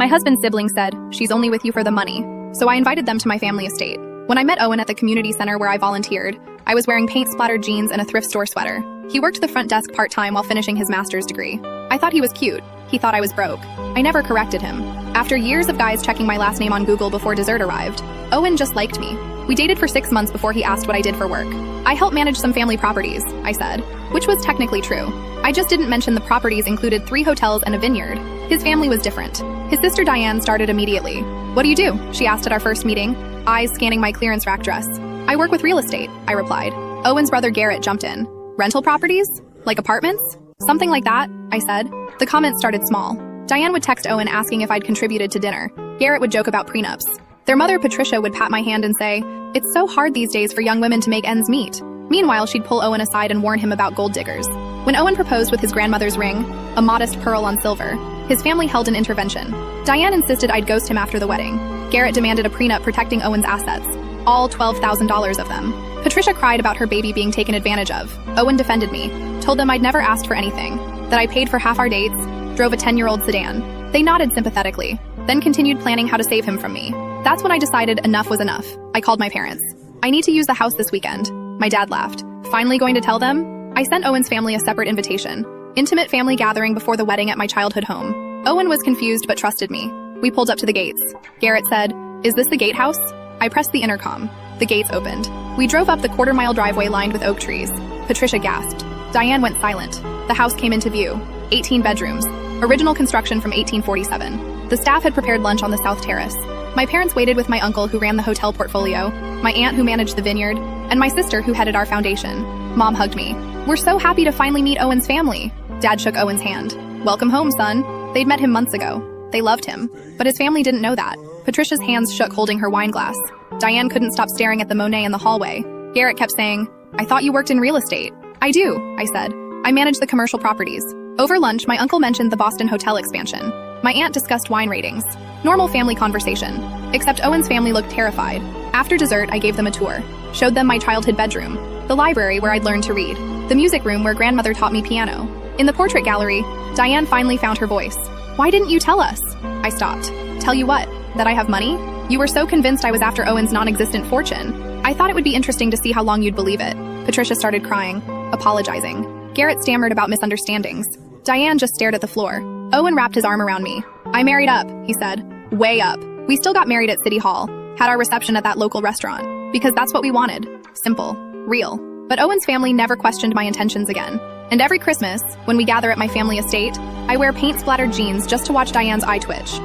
My husband's sibling said, "She's only with you for the money." So I invited them to my family estate. When I met Owen at the community center where I volunteered, I was wearing paint-splattered jeans and a thrift store sweater. He worked the front desk part-time while finishing his master's degree. I thought he was cute. He thought I was broke. I never corrected him. After years of guys checking my last name on Google before dessert arrived, Owen just liked me. We dated for 6 months before he asked what I did for work. "I help manage some family properties," I said, which was technically true. I just didn't mention the properties included 3 hotels and a vineyard. His family was different. His sister Diane started immediately. "What do you do?" she asked at our first meeting, eyes scanning my clearance rack dress. "I work with real estate," I replied. Owen's brother Garrett jumped in. "Rental properties? Like apartments?" "Something like that," I said. The comments started small. Diane would text Owen asking if I'd contributed to dinner. Garrett would joke about prenups. Their mother Patricia would pat my hand and say, "It's so hard these days for young women to make ends meet." Meanwhile, she'd pull Owen aside and warn him about gold diggers. When Owen proposed with his grandmother's ring, a modest pearl on silver, his family held an intervention. Diane insisted I'd ghost him after the wedding. Garrett demanded a prenup protecting Owen's assets, all $12,000 of them. Patricia cried about her baby being taken advantage of. Owen defended me, told them I'd never asked for anything, that I paid for half our dates, drove a 10-year-old sedan. They nodded sympathetically, then continued planning how to save him from me. That's when I decided enough was enough. I called my parents. "I need to use the house this weekend." My dad laughed. "Finally going to tell them?" I sent Owen's family a separate invitation. Intimate family gathering before the wedding at my childhood home. Owen was confused but trusted me. We pulled up to the gates. Garrett said, "Is this the gatehouse?" I pressed the intercom. The gates opened. We drove up the quarter-mile driveway lined with oak trees. Patricia gasped. Diane went silent. The house came into view. 18 bedrooms. Original construction from 1847. The staff had prepared lunch on the south terrace. My parents waited with my uncle who ran the hotel portfolio, my aunt who managed the vineyard, and my sister who headed our foundation. Mom hugged me. "We're so happy to finally meet Owen's family." Dad shook Owen's hand. "Welcome home, son." They'd met him months ago. They loved him. But his family didn't know that. Patricia's hands shook holding her wine glass. Diane couldn't stop staring at the Monet in the hallway. Garrett kept saying, "I thought you worked in real estate." "I do," I said. "I manage the commercial properties." Over lunch, my uncle mentioned the Boston Hotel expansion. My aunt discussed wine ratings. Normal family conversation. Except Owen's family looked terrified. After dessert, I gave them a tour. Showed them my childhood bedroom. The library where I'd learned to read. The music room where grandmother taught me piano. In the portrait gallery, Diane finally found her voice. "Why didn't you tell us?" I stopped. "Tell you what? That I have money? You were so convinced I was after Owen's non-existent fortune. I thought it would be interesting to see how long you'd believe it." Patricia started crying, apologizing. Garrett stammered about misunderstandings. Diane just stared at the floor. Owen wrapped his arm around me. "I married up," he said. "Way up. We still got married at City Hall. Had our reception at that local restaurant. Because that's what we wanted. Simple. Real." But Owen's family never questioned my intentions again. And every Christmas, when we gather at my family estate, I wear paint-splattered jeans just to watch Diane's eye twitch.